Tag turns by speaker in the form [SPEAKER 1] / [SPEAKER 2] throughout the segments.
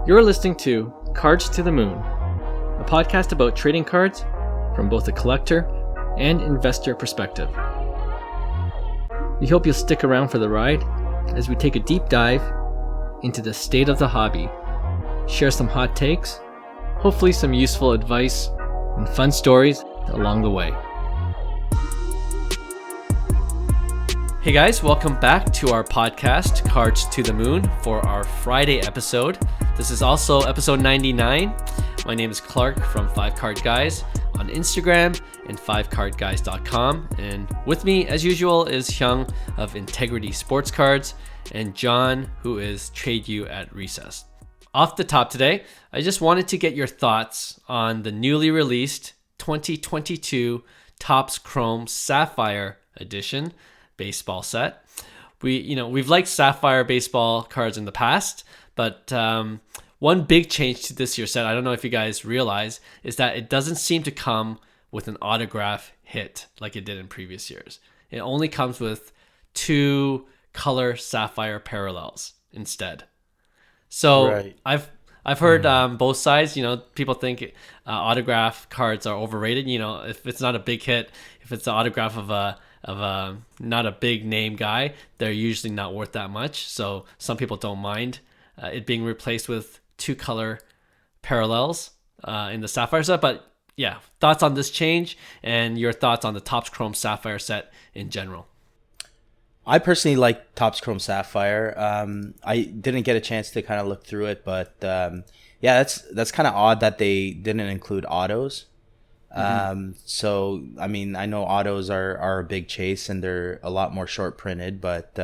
[SPEAKER 1] You're listening to Cards to the Moon, a podcast about trading cards from both a collector and investor perspective. We hope you'll stick around for the ride as we take a deep dive into the state of the hobby, share some hot takes, hopefully some useful advice, and fun stories along the way. Hey guys, welcome back to our podcast, Cards to the Moon, for our Friday episode. This is also episode 99. My name is Clark from 5 Card Guys on Instagram and 5cardguys.com. And with me, as usual, is Hyung of Integrity Sports Cards and John, who is Trade You at Recess. Off the top today, I just wanted to get your thoughts on the newly released 2022 Topps Chrome Sapphire edition baseball set. We've liked Sapphire baseball cards in the past, but one big change to this year's set, I don't know if you guys realize, is that it doesn't seem to come with an autograph hit like it did in previous years. It only comes with 2 color Sapphire parallels instead. So right. I've heard both sides. People think autograph cards are overrated. If it's not a big hit, if it's an autograph of a not a big name guy, they're usually not worth that much. So some people don't mind it being replaced with 2 color parallels in the Sapphire set. But yeah, thoughts on this change and your thoughts on the Topps Chrome Sapphire set in general.
[SPEAKER 2] I personally like Topps Chrome Sapphire. I didn't get a chance to kind of look through it, but that's kind of odd that they didn't include autos. So I mean, I know autos are a big chase and they're a lot more short printed, but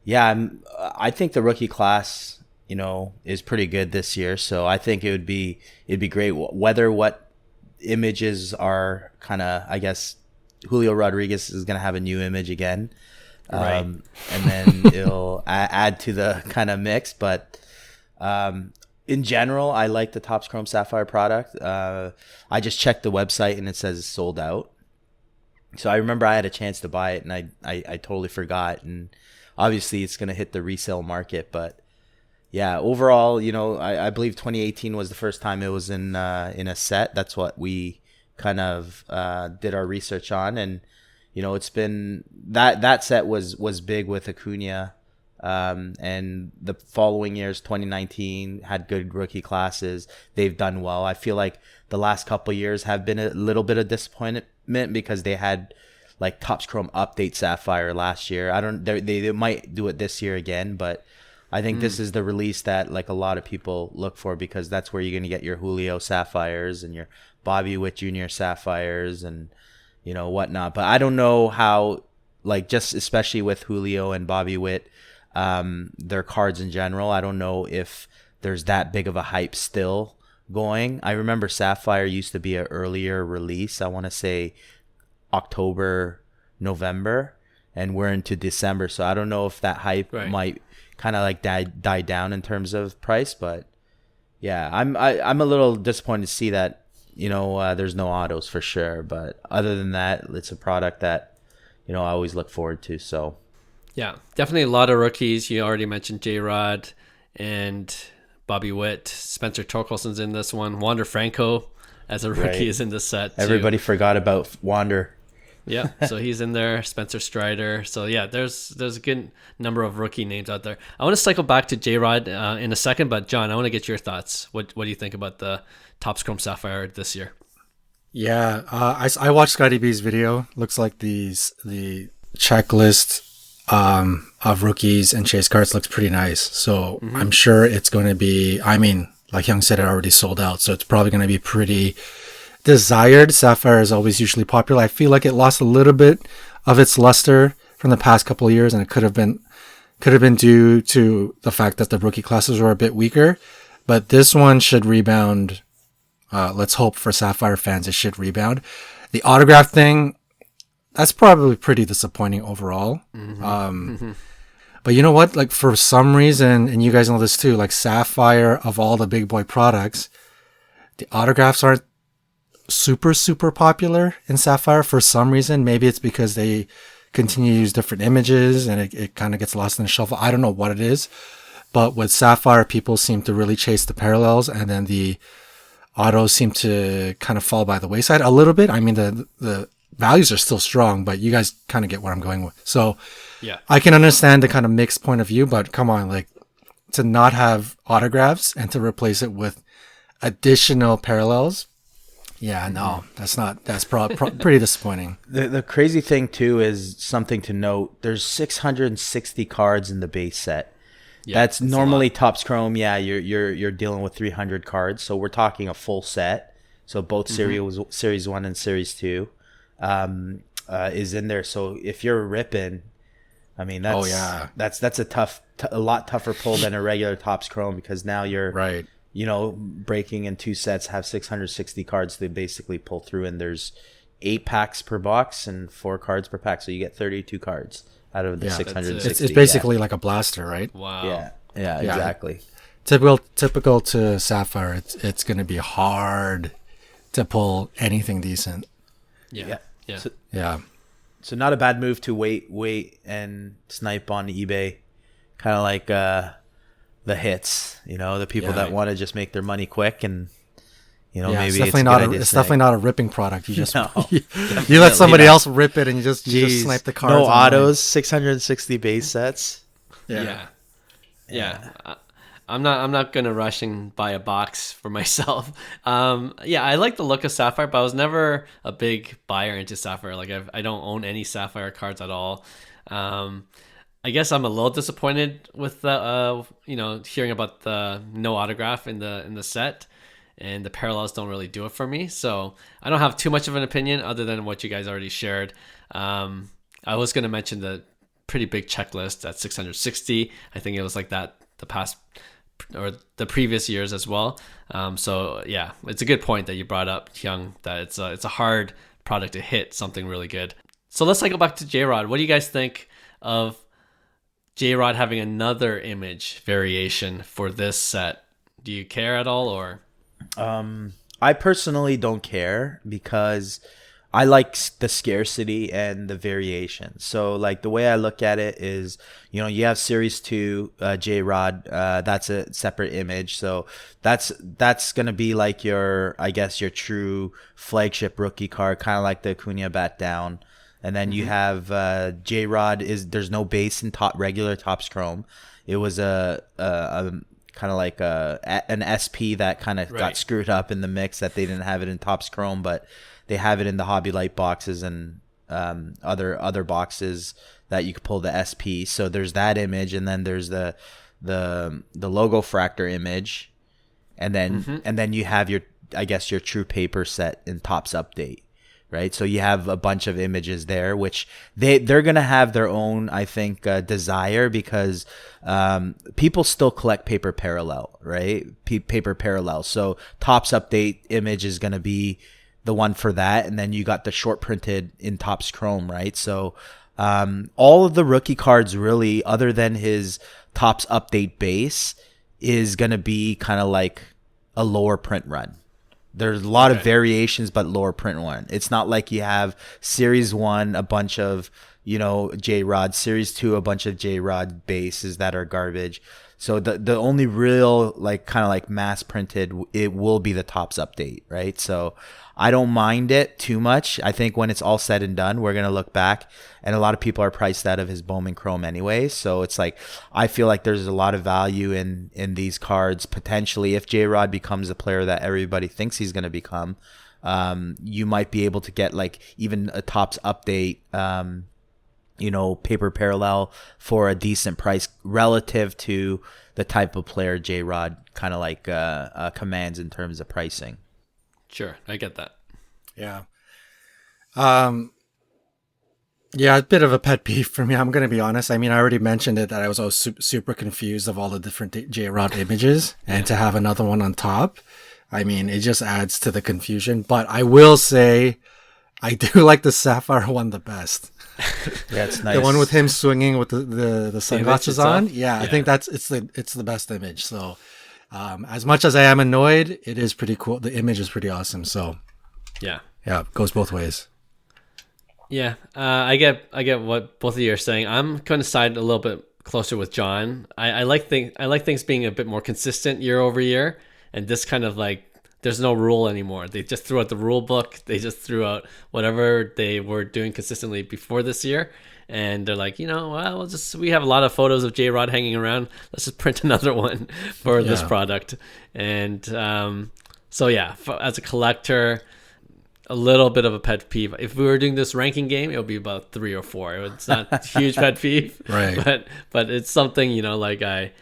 [SPEAKER 2] I think the rookie class, is pretty good this year. So I think it'd be great whether what images are kind of, I guess Julio Rodriguez is going to have a new image again. Right. And then it'll add to the kind of mix, but in general, I like the Topps Chrome Sapphire product. I just checked the website and it says it's sold out. So I remember I had a chance to buy it and I totally forgot. And obviously it's going to hit the resale market. But yeah, overall, I believe 2018 was the first time it was in a set. That's what we kind of did our research on. And, it's been that set was big with Acuna. And the following years, 2019, had good rookie classes. They've done well. I feel like the last couple of years have been a little bit of disappointment because they had like Topps Chrome Update Sapphire last year. They might do it this year again, but I think this is the release that like a lot of people look for because that's where you're going to get your Julio Sapphires and your Bobby Witt Jr. Sapphires and whatnot. But I don't know how, like, just especially with Julio and Bobby Witt, their cards in general, I don't know if there's that big of a hype still going. I remember Sapphire used to be an earlier release. I want to say October, November, and we're into December. So I don't know if that hype might kind of like die down in terms of price. But yeah, I'm a little disappointed to see that there's no autos for sure. But other than that, it's a product that I always look forward to. So.
[SPEAKER 1] Yeah, definitely a lot of rookies. You already mentioned J-Rod and Bobby Witt. Spencer Torkelson's in this one. Wander Franco as a rookie is in this set too.
[SPEAKER 2] Everybody forgot about Wander.
[SPEAKER 1] Yeah, so he's in there. Spencer Strider. So yeah, there's a good number of rookie names out there. I want to cycle back to J-Rod in a second, but John, I want to get your thoughts. What do you think about the Topps Chrome Sapphire this year?
[SPEAKER 3] Yeah, I watched Scotty B's video. Looks like the checklist of rookies and chase cards looks pretty nice. So I'm sure it's going to be, like Hyung said, it already sold out. So it's probably going to be pretty desired. Sapphire is always usually popular. I feel like it lost a little bit of its luster from the past couple of years, and it could have been due to the fact that the rookie classes were a bit weaker. But this one should rebound. Let's hope for Sapphire fans it should rebound. The autograph thing, that's probably pretty disappointing overall. But you know what? Like, for some reason, and you guys know this too, like Sapphire, of all the big boy products, the autographs aren't super, super popular in Sapphire for some reason. Maybe it's because they continue to use different images and it kind of gets lost in the shuffle. I don't know what it is. but with Sapphire, people seem to really chase the parallels, and then the autos seem to kind of fall by the wayside a little bit. I mean, the values are still strong, but you guys kind of get where I'm going with. So
[SPEAKER 1] Yeah.
[SPEAKER 3] I can understand the kind of mixed point of view, but come on, like to not have autographs and to replace it with additional parallels. Yeah, no, that's pretty disappointing.
[SPEAKER 2] The crazy thing too is something to note. There's 660 cards in the base set.
[SPEAKER 1] Yeah,
[SPEAKER 2] That's normally Topps Chrome. Yeah, you're dealing with 300 cards, so we're talking a full set. So both series 1 and series 2 is in there. So if you're ripping, I mean that's a lot tougher pull than a regular Topps Chrome, because now you're
[SPEAKER 3] Right.
[SPEAKER 2] breaking in 2 sets, have 660 cards to basically pull through, and there's 8 packs per box and 4 cards per pack, so you get 32 cards out of the 660.
[SPEAKER 3] It's basically like a blaster, right?
[SPEAKER 1] Wow.
[SPEAKER 2] Yeah, exactly.
[SPEAKER 3] Typical to Sapphire. It's going to be hard to pull anything decent.
[SPEAKER 1] Yeah.
[SPEAKER 2] So,
[SPEAKER 3] Yeah.
[SPEAKER 2] so not a bad move to wait and snipe on eBay, kind of like the hits, the people that want to just make their money quick, and maybe
[SPEAKER 3] it's definitely not a ripping product. You just you let somebody else rip it, and you just snipe the cards.
[SPEAKER 2] No autos, 660 base sets.
[SPEAKER 1] Yeah. I'm not gonna rush and buy a box for myself. I like the look of Sapphire, but I was never a big buyer into Sapphire. Like I don't own any Sapphire cards at all. I guess I'm a little disappointed with the hearing about the no autograph in the set, and the parallels don't really do it for me. So I don't have too much of an opinion other than what you guys already shared. I was going to mention the pretty big checklist at 660. I think it was like that the past or the previous years as well. So yeah, it's a good point that you brought up, Hyung, that it's a hard product to hit something really good. So let's go back to J-Rod. What do you guys think of J-Rod having another image variation for this set? Do you care at all, or?
[SPEAKER 2] I personally don't care, because I like the scarcity and the variation. So like the way I look at it is, you have series 2 J-Rod, that's a separate image. So that's going to be like your true flagship rookie card, kind of like the Acuna bat down. And then you have J-Rod. There's no base in regular Topps Chrome. It was a kind of like an SP that kind of got screwed up in the mix, that they didn't have it in Topps Chrome, but they have it in the Hobby Light boxes and other boxes that you could pull the SP. So there's that image, and then there's the logo fractor image, and then you have your true paper set in Topps Update. Right, so you have a bunch of images there, which they're gonna have their own, I think, desire, because people still collect paper parallel, right? Paper parallel. So Topps Update image is gonna be the one for that, and then you got the short printed in Topps Chrome, right? So all of the rookie cards, really, other than his Topps Update base, is gonna be kind of like a lower print run. There's a lot of variations, but lower print one. It's not like you have series 1, a bunch of, J-Rod, series 2, a bunch of J-Rod bases that are garbage. So the only real kind of mass printed, it will be the Topps Update, right? So I don't mind it too much. I think when it's all said and done, we're going to look back, and a lot of people are priced out of his Bowman Chrome anyway. So it's I feel like there's a lot of value in these cards potentially. If J-Rod becomes a player that everybody thinks he's going to become, you might be able to get even a Topps Update, paper parallel for a decent price relative to the type of player J-Rod kind of commands in terms of pricing.
[SPEAKER 1] Sure, I get that.
[SPEAKER 3] Yeah. Yeah, a bit of a pet peeve for me. I'm going to be honest. I mean, I already mentioned it, that I was always super confused of all the different J-Rod images, and to have another one on top, I mean, it just adds to the confusion. But I will say, I do like the Sapphire one the best.
[SPEAKER 2] Yeah, it's nice.
[SPEAKER 3] The one with him swinging with the sunglasses on. Yeah, I think it's the best image. So, as much as I am annoyed, it is pretty cool. The image is pretty awesome. So, yeah, it goes both ways.
[SPEAKER 1] Yeah, I get what both of you are saying. I'm going to side a little bit closer with John. I like things being a bit more consistent year over year, and this kind of like there's no rule anymore. They just threw out the rule book. They just threw out whatever they were doing consistently before this year, and they're like, well, we have a lot of photos of J-Rod hanging around. Let's just print another one for this product. And so yeah, as a collector, a little bit of a pet peeve. If we were doing this ranking game, it would be about 3 or 4. It's not a huge pet peeve,
[SPEAKER 3] right?
[SPEAKER 1] But it's something like I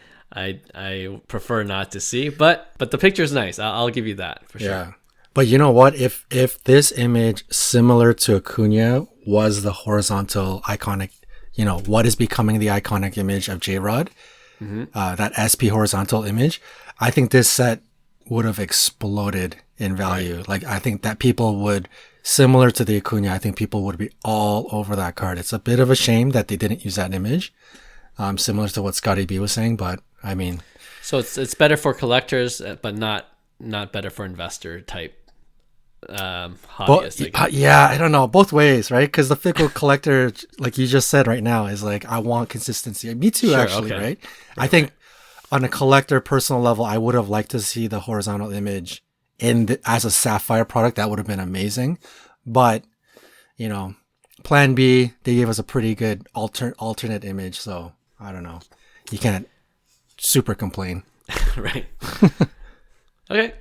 [SPEAKER 1] prefer not to see. But the picture's nice. I'll give you that for sure.
[SPEAKER 3] Yeah. But you know what? If this image similar to Acuna was the horizontal iconic, what is becoming the iconic image of J-Rod, that SP horizontal image, I think this set would have exploded in value.
[SPEAKER 1] Right.
[SPEAKER 3] Like, I think that people would, similar to the Acuna, I think people would be all over that card. It's a bit of a shame that they didn't use that image, similar to what Scotty B was saying, but I mean.
[SPEAKER 1] So it's better for collectors, but not better for investor type hobbyists.
[SPEAKER 3] Yeah, I don't know. Both ways, right? Because the fickle collector, like you just said right now, is like, I want consistency. Me too, sure, actually, okay. Right? I think on a collector personal level, I would have liked to see the horizontal image as a Sapphire product. That would have been amazing. But, plan B, they gave us a pretty good alternate image. So I don't know. You can't super complain.
[SPEAKER 1] Right. Okay.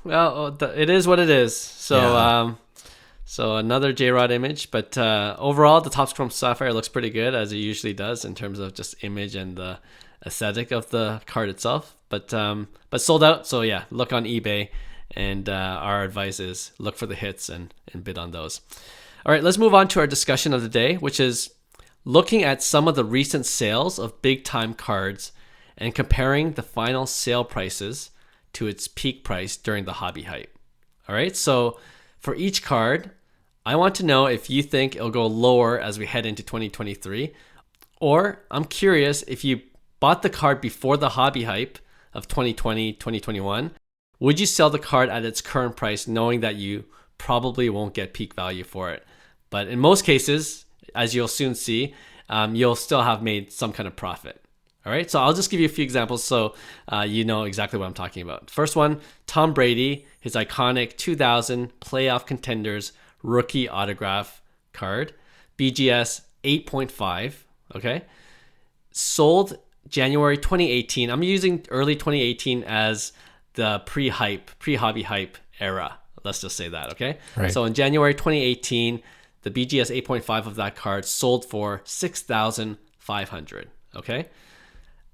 [SPEAKER 1] Well, it is what it is. So, so another J-Rod image, but overall, the Topps Chrome Sapphire looks pretty good, as it usually does in terms of just image and the aesthetic of the card itself. But sold out. So yeah, look on eBay, and our advice is look for the hits and bid on those. All right, let's move on to our discussion of the day, which is looking at some of the recent sales of big time cards and comparing the final sale prices to its peak price during the hobby hype. All right, so for each card, I want to know if you think it'll go lower as we head into 2023, or I'm curious if you bought the card before the hobby hype of 2020, 2021, would you sell the card at its current price knowing that you probably won't get peak value for it? But in most cases, as you'll soon see, you'll still have made some kind of profit. All right, so I'll just give you a few examples so you know exactly what I'm talking about. First one, Tom Brady, his iconic 2000 Playoff Contenders rookie autograph card, BGS 8.5, okay? Sold January 2018. I'm using early 2018 as the pre-hobby hype era. Let's just say that, okay?
[SPEAKER 3] Right.
[SPEAKER 1] So in January 2018, the BGS 8.5 of that card sold for $6,500, okay?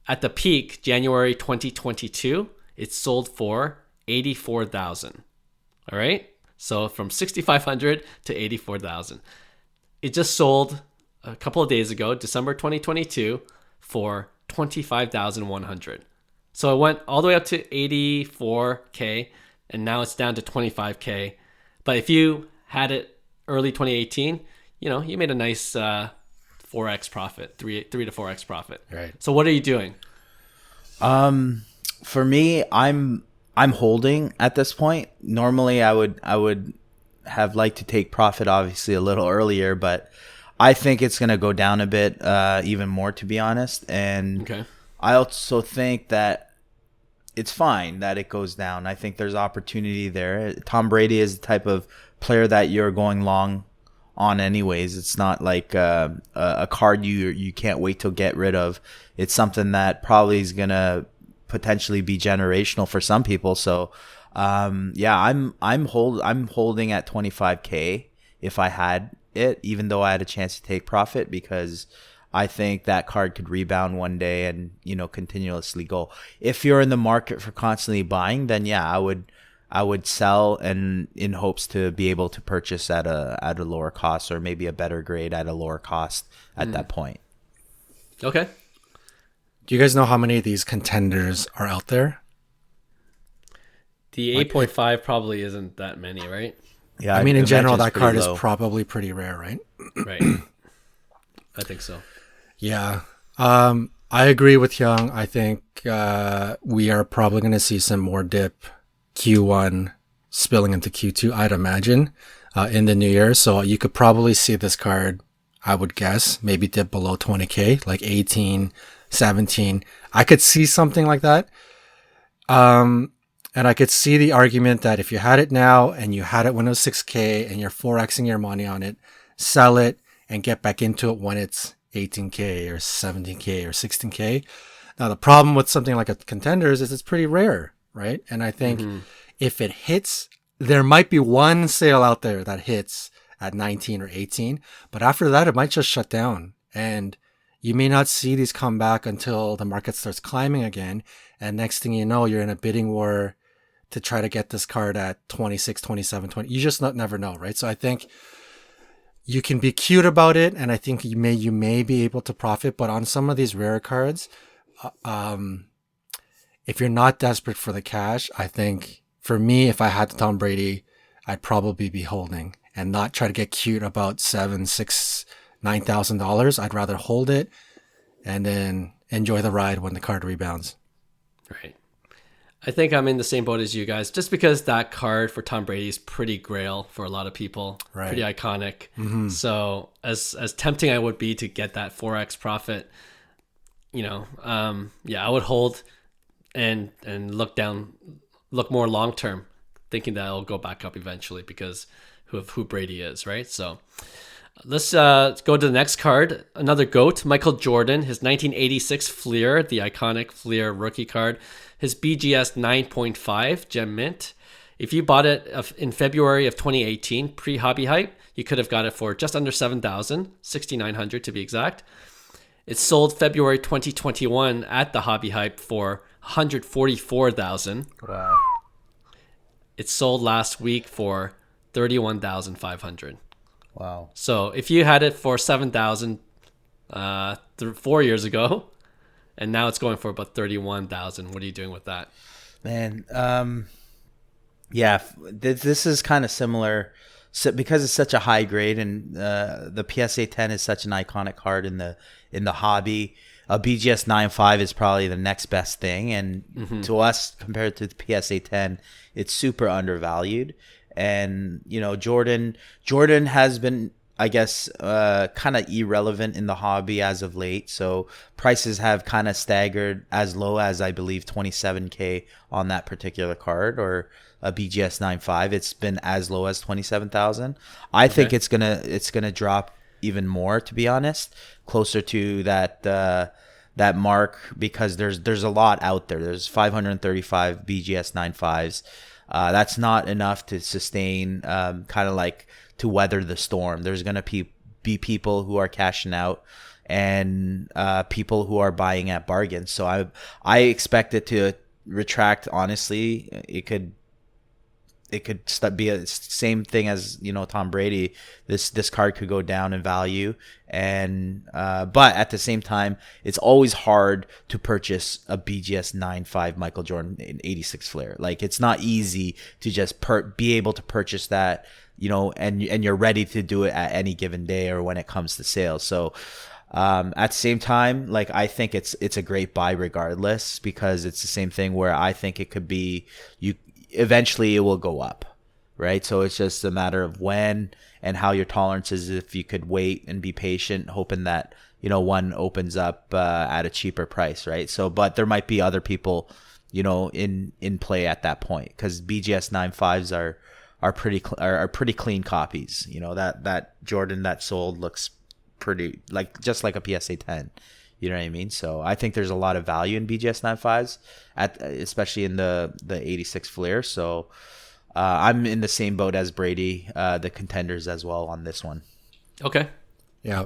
[SPEAKER 1] At the peak, January 2022, it sold for $84,000. All right? So from $6,500 to $84,000. It just sold a couple of days ago, December 2022, for $25,100. So it went all the way up to $84K, and now it's down to $25K. But if you had it early 2018, you made a nice 4x profit, 3 to 4x profit.
[SPEAKER 3] Right.
[SPEAKER 1] So what are you doing?
[SPEAKER 2] For me, I'm holding at this point. Normally, I would have liked to take profit, obviously, a little earlier, but I think it's gonna go down a bit, even more, to be honest. And
[SPEAKER 1] okay.
[SPEAKER 2] I also think that it's fine that it goes down. I think there's opportunity there. Tom Brady is the type of player that you're going long on anyways. It's not like a card you can't wait to get rid of. It's something that probably is gonna potentially be generational for some people. So yeah, I'm holding at 25K if I had it, even though I had a chance to take profit, because I think that card could rebound one day and continuously go. If you're in the market for constantly buying, then yeah, I would sell and in hopes to be able to purchase at a lower cost, or maybe a better grade at a lower cost at that point.
[SPEAKER 1] Okay.
[SPEAKER 3] Do you guys know how many of these contenders are out there?
[SPEAKER 1] The 8.5 probably isn't that many, right?
[SPEAKER 2] Yeah,
[SPEAKER 3] I mean, in general, that card
[SPEAKER 2] low.
[SPEAKER 3] is probably pretty rare, right?
[SPEAKER 1] Right. I think so.
[SPEAKER 3] Yeah. I agree with Hyung. I think we are probably going to see some more dip Q1 spilling into Q2, I'd imagine, in the new year. So you could probably see this card, I would guess, maybe dip below 20K, like 18 17. I could see something like that. And I could see the argument that if you had it now and you had it when it was 6K and you're 4xing your money on it, sell it and get back into it when it's 18K or 17K or 16K. Now, the problem with something like a Contenders is it's pretty rare, right? And I think if it hits, there might be one sale out there that hits at 19 or 18, but after that, it might just shut down. And you may not see these come back until the market starts climbing again. And next thing you know, you're in a bidding war to try to get this card at 26, 27, 20. You just never know, right? So I think you can be cute about it, and I think you may be able to profit. But on some of these rare cards, if you're not desperate for the cash, I think for me, if I had the Tom Brady, I'd probably be holding and not try to get cute about $7,000, $6,000, $9,000. I'd rather hold it and then enjoy the ride when the card rebounds.
[SPEAKER 1] Right. I think I'm in the same boat as you guys, just because that card for Tom Brady is pretty grail for a lot of people,
[SPEAKER 3] right.
[SPEAKER 1] Pretty iconic. So as tempting I would be to get that 4x profit, I would hold and look more long term, thinking that it'll go back up eventually because of who Brady is, right? So let's go to the next card. Another GOAT, Michael Jordan, his 1986 Fleer, the iconic Fleer rookie card. His BGS 9.5 gem mint. If you bought it in February of 2018, pre-hobby hype, you could have got it for just under $7,000, $6,900 to be exact. It sold February 2021 at the hobby hype for $144,000.
[SPEAKER 2] Wow.
[SPEAKER 1] It sold last week for $31,500.
[SPEAKER 2] Wow.
[SPEAKER 1] So if you had it for $7,000 4 years ago, and now it's going for about $31,000, what are you doing with that?
[SPEAKER 2] Man, this is kind of similar, because it's such a high grade, and the PSA 10 is such an iconic card in the hobby. A BGS 9.5 is probably the next best thing, and to us, compared to the PSA 10, it's super undervalued. And Jordan has been, I guess, kind of irrelevant in the hobby as of late. So prices have kind of staggered as low as, I believe, 27K on that particular card, or a BGS 9.5. It's been as low as 27,000. I think it's gonna drop even more, to be honest, closer to that mark, because there's a lot out there. There's 535 BGS 9.5s. That's not enough to sustain, kind of like to weather the storm. There's going to be people who are cashing out, and people who are buying at bargains. So I expect it to retract. Honestly, it could be a same thing as Tom Brady. This card could go down in value, and but at the same time, it's always hard to purchase a BGS 9.5 Michael Jordan in 86 Flair. Like, it's not easy to just be able to purchase that, and you're ready to do it at any given day or when it comes to sale. So at the same time, like, I think it's a great buy regardless, because it's the same thing where I think it could be eventually it will go up, right? So it's just a matter of when and how your tolerance is. If you could wait and be patient, hoping that one opens up at a cheaper price, right? So, but there might be other people in play at that point, because BGS 9.5s are pretty clean copies. That Jordan that sold looks pretty just like a PSA 10. You know what I mean? So I think there's a lot of value in BGS 9.5s, especially in the 86 Flair. So I'm in the same boat as Brady, the Contenders as well on this one.
[SPEAKER 1] Okay.
[SPEAKER 3] Yeah.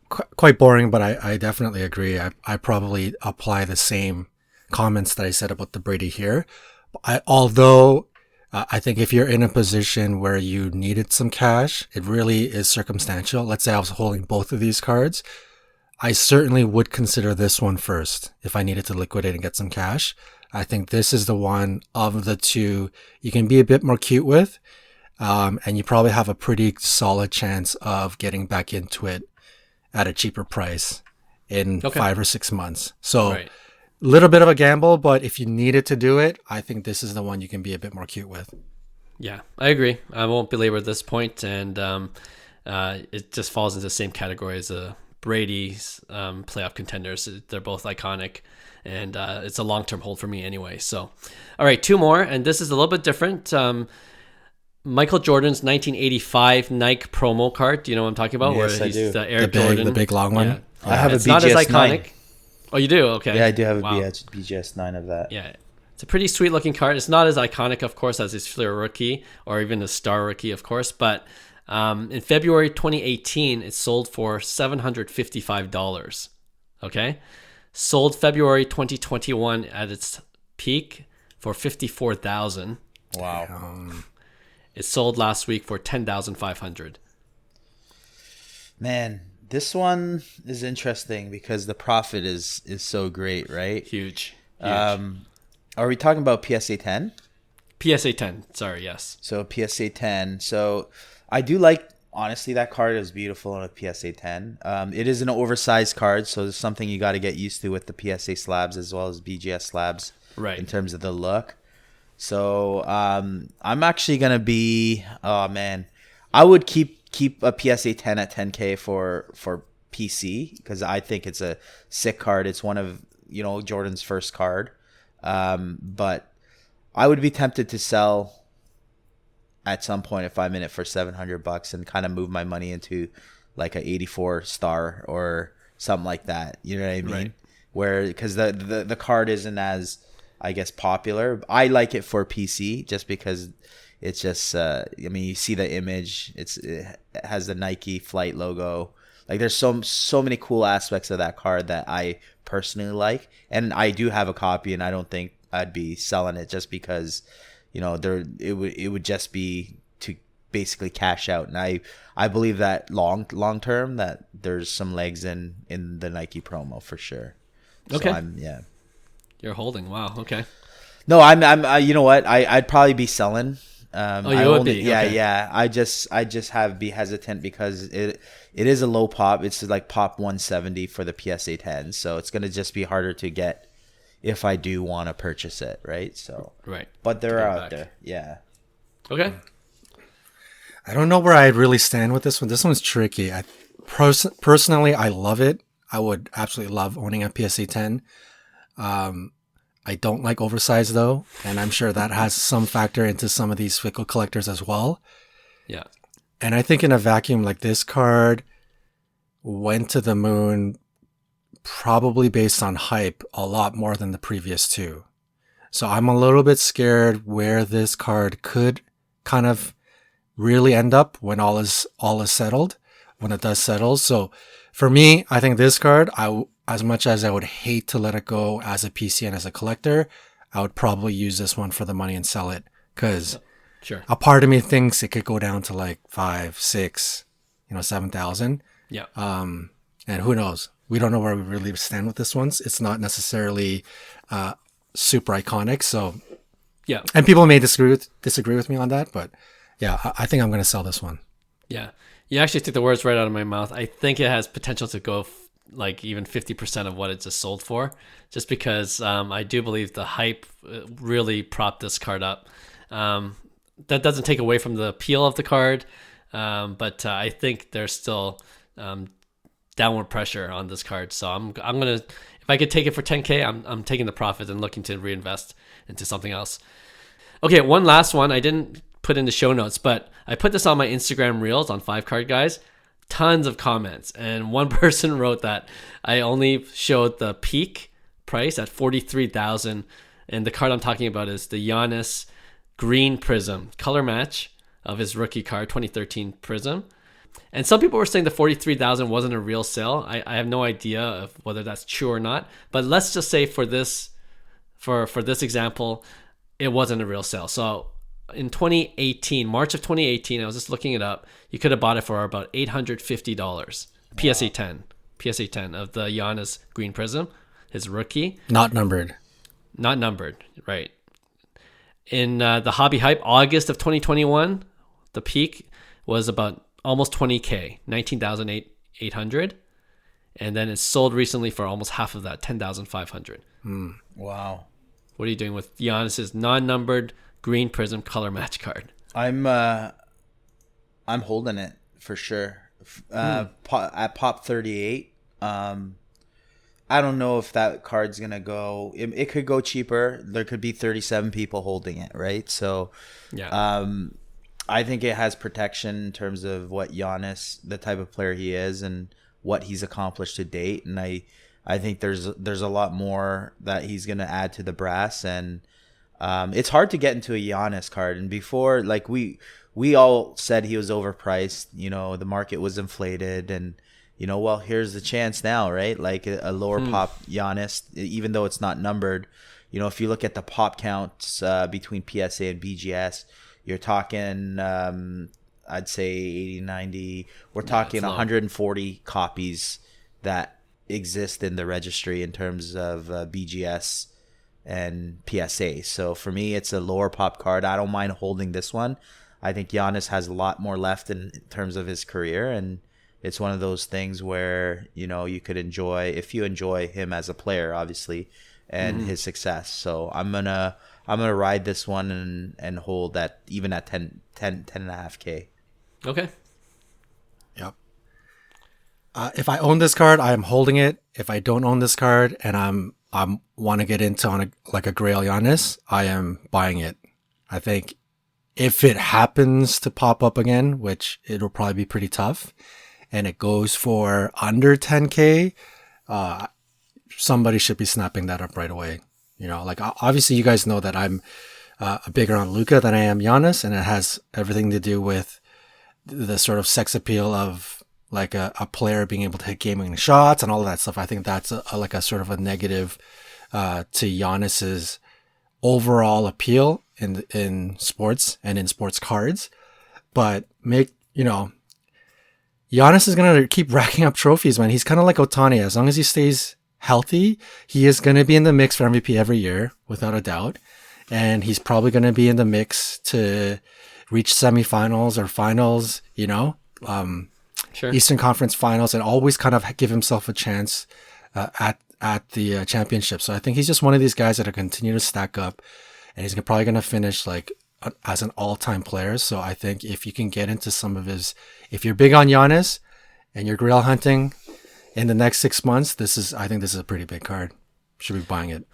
[SPEAKER 3] Quite boring, but I definitely agree. I probably apply the same comments that I said about the Brady here. Although I think if you're in a position where you needed some cash, it really is circumstantial. Let's say I was holding both of these cards. I certainly would consider this one first if I needed to liquidate and get some cash. I think this is the one of the two you can be a bit more cute with, and you probably have a pretty solid chance of getting back into it at a cheaper price in 5 or 6 months. So a little bit of a gamble, but if you needed to do it, I think this is the one you can be a bit more cute with.
[SPEAKER 1] Yeah, I agree. I won't belabor this point, and it just falls into the same category as a Brady's playoff contenders. They're both iconic, and it's a long-term hold for me anyway. So, all right, 2 more, and this is a little bit different. Michael Jordan's 1985 Nike promo card. Do you know what I'm talking about?
[SPEAKER 2] Yes,
[SPEAKER 1] Where
[SPEAKER 2] I do.
[SPEAKER 1] The Air Jordan.
[SPEAKER 3] The big long one.
[SPEAKER 1] Yeah.
[SPEAKER 2] I have
[SPEAKER 1] It's
[SPEAKER 2] a
[SPEAKER 1] not as
[SPEAKER 2] BGS 9.
[SPEAKER 1] iconic. Oh, you do? Okay.
[SPEAKER 2] Yeah, I do have a
[SPEAKER 1] Wow.
[SPEAKER 2] BGS 9 of that.
[SPEAKER 1] Yeah. It's a pretty sweet looking card. It's not as iconic, of course, as his Fleer rookie or even the Star rookie, of course. But in February 2018, it sold for $755. Okay. Sold February 2021 at its peak for $54,000.
[SPEAKER 2] Wow.
[SPEAKER 1] It sold last week for $10,500.
[SPEAKER 2] Man, this one is interesting because the profit is so great, right?
[SPEAKER 1] Huge.
[SPEAKER 2] Are we talking about PSA 10?
[SPEAKER 1] PSA 10. Sorry, yes.
[SPEAKER 2] So PSA 10. So I do like, honestly, that card is beautiful on a PSA 10. It is an oversized card, so it's something you got to get used to with the PSA slabs as well as BGS slabs,
[SPEAKER 1] Right.
[SPEAKER 2] in terms of the look. So I'm actually gonna be, oh man, I would keep a PSA 10 at 10K for PC because I think it's a sick card. It's one of Jordan's first card, but I would be tempted to sell at some point if I'm in it for $700 and kind of move my money into like a 84 star or something like that. You know what I mean?
[SPEAKER 1] Right.
[SPEAKER 2] Where because the card isn't as, I guess, popular. I like it for PC just because it's just I mean, you see the image, it has the Nike flight logo. Like there's so many cool aspects of that card that I personally like, and I do have a copy, and I don't think I'd be selling it just because it would just be to basically cash out. And I believe that long term that there's some legs in the Nike promo for sure.
[SPEAKER 1] Okay.
[SPEAKER 2] So
[SPEAKER 1] You're holding. Wow. Okay.
[SPEAKER 2] No, I'm you know what? I'd probably be selling.
[SPEAKER 1] You would be?
[SPEAKER 2] Yeah,
[SPEAKER 1] Okay.
[SPEAKER 2] yeah. I just be hesitant because it is a low pop. It's like pop 170 for the PSA 10, so it's gonna just be harder to get if I do want to purchase it, right? So
[SPEAKER 1] Right.
[SPEAKER 2] but they're
[SPEAKER 1] Get it
[SPEAKER 2] out
[SPEAKER 1] back.
[SPEAKER 2] there, yeah.
[SPEAKER 1] Okay.
[SPEAKER 3] I don't know where I'd really stand with this one. This one's tricky. Personally, I love it. I would absolutely love owning a PSA 10. I don't like oversized though, and I'm sure that has some factor into some of these fickle collectors as well.
[SPEAKER 1] Yeah.
[SPEAKER 3] And I think in a vacuum, like this card went to the moon probably based on hype a lot more than the previous two. So I'm a little bit scared where this card could kind of really end up when all is settled, when it does settle. So for me, I think this card, as much as I would hate to let it go as a PC and as a collector, I would probably use this one for the money and sell it because
[SPEAKER 1] Sure.
[SPEAKER 3] a part of me thinks it could go down to like 5, 6, 7,000.
[SPEAKER 1] Yeah.
[SPEAKER 3] And who knows? We don't know where we really stand with this one. It's not necessarily super iconic. So,
[SPEAKER 1] Yeah.
[SPEAKER 3] and people may disagree with me on that, but yeah, I think I'm going to sell this one.
[SPEAKER 1] Yeah. You actually took the words right out of my mouth. I think it has potential to go like even 50% of what it just sold for, just because I do believe the hype really propped this card up. That doesn't take away from the appeal of the card, but I think there's still downward pressure on this card. So I'm gonna, if I could take it for 10K, I'm taking the profit and looking to reinvest into something else. Okay, one last one. I didn't put in the show notes, but I put this on my Instagram Reels on 5 Card Guys. Tons of comments, and one person wrote that I only showed the peak price at $43,000, and the card I'm talking about is the Giannis Green Prism color match of his rookie card, 2013 Prism. And some people were saying the $43,000 wasn't a real sale. I have no idea of whether that's true or not, but let's just say for this example, it wasn't a real sale. So in 2018, March of 2018, I was just looking it up. You could have bought it for about $850. PSA 10 of the Giannis Green Prism, his rookie.
[SPEAKER 3] Not numbered,
[SPEAKER 1] right? In the Hobby Hype, August of 2021, the peak was about almost 20K, 19,800, and then it sold recently for almost half of that, 10,500.
[SPEAKER 2] Wow.
[SPEAKER 1] What are you doing with Giannis's non-numbered Green Prism color match card?
[SPEAKER 2] I'm holding it for sure. at pop 38. I don't know if that card's gonna go. It could go cheaper. There could be 37 people holding it, right? So,
[SPEAKER 1] Yeah.
[SPEAKER 2] I think it has protection in terms of what Giannis, the type of player he is, and what he's accomplished to date. And I think there's a lot more that he's gonna add to the brass. And it's hard to get into a Giannis card. And before, like we all said he was overpriced. You know, the market was inflated, and well, here's the chance now, right? Like a lower pop Giannis, even though it's not numbered. If you look at the pop counts between PSA and BGS, you're talking, I'd say 80, 90. We're talking 140 copies that exist in the registry in terms of BGS and PSA. So for me, it's a lower pop card. I don't mind holding this one. I think Giannis has a lot more left in terms of his career, and it's one of those things where you could enjoy, if you enjoy him as a player, obviously, and his success. So I'm gonna ride this one and hold that even at 10.5K.
[SPEAKER 1] Okay.
[SPEAKER 3] Yep. If I own this card, I am holding it. If I don't own this card and I'm want to get into on a Grail Giannis, I am buying it. I think if it happens to pop up again, which it'll probably be pretty tough, and it goes for under 10K, somebody should be snapping that up right away. Like obviously you guys know that I'm bigger on Luka than I am Giannis, and it has everything to do with the sort of sex appeal of like a player being able to hit game-winning shots and all of that stuff. I think that's like a sort of a negative to Giannis's overall appeal in sports and in sports cards. But Giannis is going to keep racking up trophies, man. He's kind of like Ohtani. As long as he stays healthy, he is going to be in the mix for MVP every year, without a doubt. And he's probably going to be in the mix to reach semifinals or finals,
[SPEAKER 1] Sure.
[SPEAKER 3] Eastern Conference finals, and always kind of give himself a chance at the championship. So I think he's just one of these guys that are continue to stack up, and he's probably going to finish like as an all-time player. So I think if you can get into some of his, if you're big on Giannis and you're grail hunting in the next 6 months, I think this is a pretty big card. Should be buying it.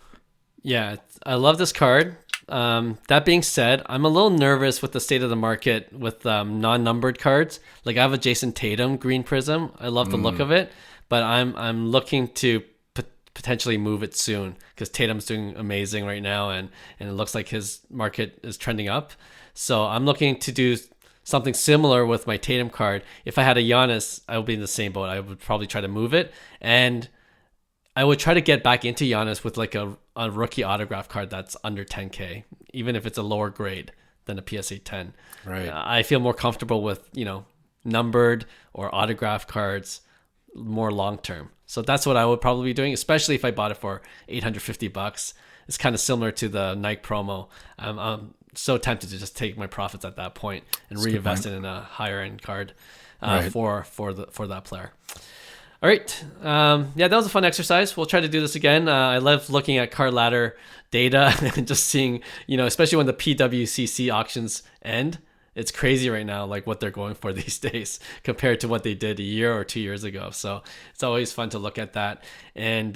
[SPEAKER 1] Yeah, I love this card. That being said, I'm a little nervous with the state of the market with non-numbered cards. Like I have a Jason Tatum Green Prism. I love the look of it, but I'm looking to potentially move it soon because Tatum's doing amazing right now, and it looks like his market is trending up. So I'm looking to do something similar with my Tatum card. If I had a Giannis, I would be in the same boat. I would probably try to move it, and I would try to get back into Giannis with like a rookie autograph card that's under 10K, even if it's a lower grade than a PSA 10.
[SPEAKER 3] Right.
[SPEAKER 1] I feel more comfortable with, numbered or autograph cards more long term. So that's what I would probably be doing, especially if I bought it for $850. It's kind of similar to the Nike promo. I'm so tempted to just take my profits at that point and reinvest it in a higher end card for that player. All right. That was a fun exercise. We'll try to do this again. I love looking at card ladder data and just seeing, especially when the PWCC auctions end. It's crazy right now, like what they're going for these days compared to what they did a year or 2 years ago. So it's always fun to look at that. And,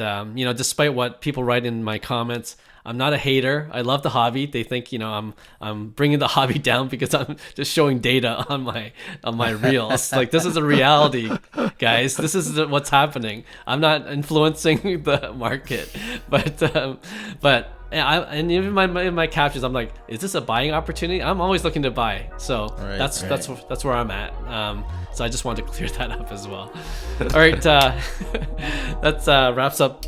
[SPEAKER 1] despite what people write in my comments, I'm not a hater. I love the hobby. They think, I'm bringing the hobby down because I'm just showing data on my reels. Like this is a reality, guys. This is what's happening. I'm not influencing the market, but and even in my captions, I'm like, is this a buying opportunity? I'm always looking to buy. So that's where I'm at. So I just wanted to clear that up as well. All right, that wraps up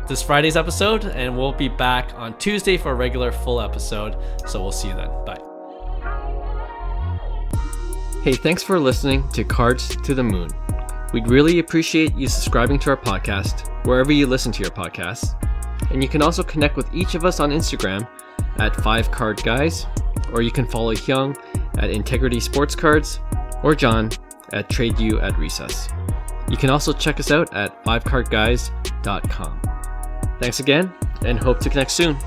[SPEAKER 1] this Friday's episode, and we'll be back on Tuesday for a regular full episode. So we'll see you then. Bye. Hey, thanks for listening to Cards to the Moon. We'd really appreciate you subscribing to our podcast wherever you listen to your podcasts. And you can also connect with each of us on Instagram at 5cardguys, or you can follow Hyung at Integrity Sports Cards, or John at TradeU at Recess. You can also check us out at 5cardguys.com. Thanks again, and hope to connect soon.